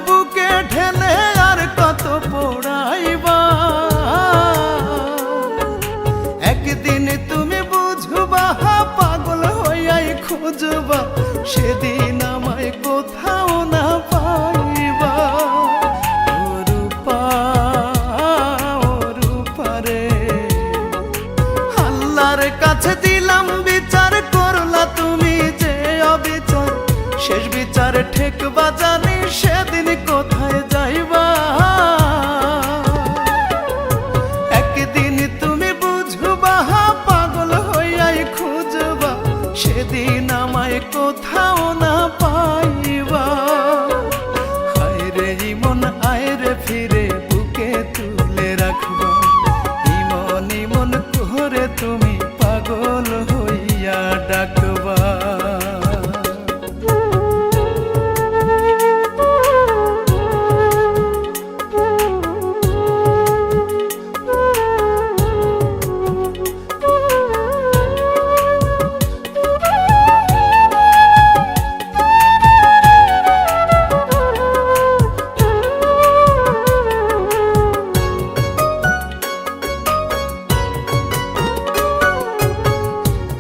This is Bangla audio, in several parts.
বুকে ঢেলে আর কত পোড়াইবা। একদিন তুমি বুঝবা পাগল হইয়াই খুঁজবা, সেদিন আমায় কোথাও না পাইবা। ও রূপা, ও রূপা রে, আল্লাহর কাছে দিলাম বিচার, করলা তুমি যে অবিচার। শেষ বিচার ঠেকবা জানি, সেদিন কোথায় যাইবা। একদিন তুমি বুঝবা পাগল হইয়াই খুঁজবা, সেদিন আমায় কোথাও না পাইবা। হায় রে ইমন আয় রে ফিরে, বুকে তুলে রাখবা। ইমন ইমন করে তুমি পাগল হইয়া ডাকবা।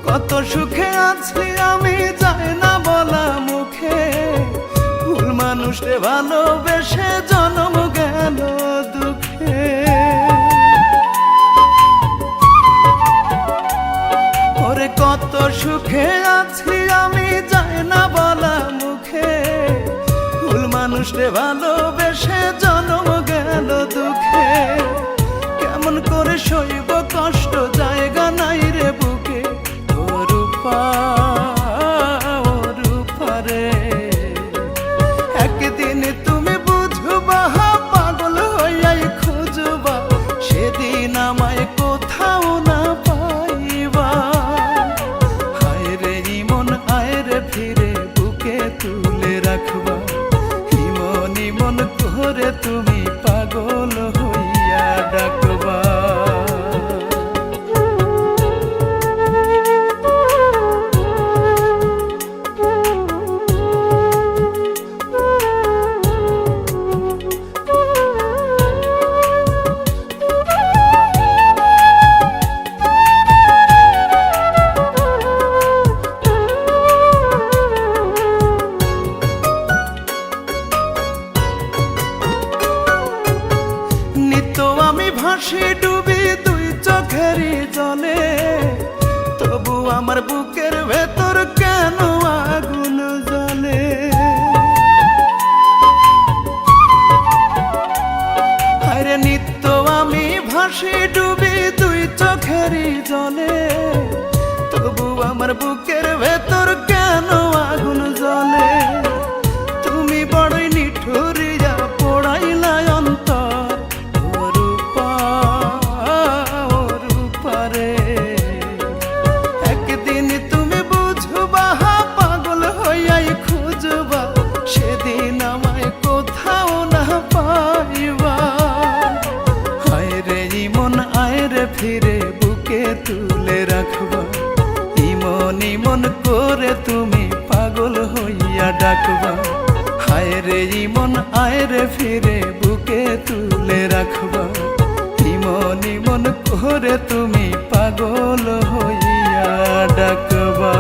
কত সুখে আছি আমি, যায় না বলা মুখে। ভুল মানুষে ভালোবেসে জন্ম গেল দুঃখে। ওরে কত সুখে আছি আমি, যায় না বলা মুখে। ভুল মানুষে ভালোবেসে জন্ম গেল দুঃখে। কেমন করে সইব কষ্ট, জায়গা নাই রে বুকে। ও রূপা, ও রূপা রে, একদিন তুমি বুঝবা পাগল হইয়াই খুঁজবা, সেদিন আমায় কোথাও না পাইবা। হায় রে ইমন আয় রে ফিরে, বুকে তুলে রাখবা। ইমন ইমন করে তুমি পাগল হইয়া ডাকবা। আমি ভাসি ডুবি দুই চোখেরই জলে, তবু আমার বুকের ভেতর কেন আগুন জ্বলে। আরে নিত্য আমি ভাসি ডুবি দুই চোখেরই জলে, তবু আমার বুকের ভেতর কেন আগুন জ্বলে। তুমি বড়ই নিঠুরিয়া পোড়াইলা অন্তর। একদিন তুমি বুঝবা পাগল হইয়াই খুঁজবা, সেদিন আমায় কোথাও না পাইবা। হায় রে ইমন আয় রে ফিরে, বুকে তুলে রাখবা। ইমন ইমন করে তুমি পাগল হইয়া ডাকবা। হায় রে ইমন আয় রে ফিরে, বুকে তুলে রাখবা। ইমন ইমন করে তুমি পাগল হইয়া ডাকবা।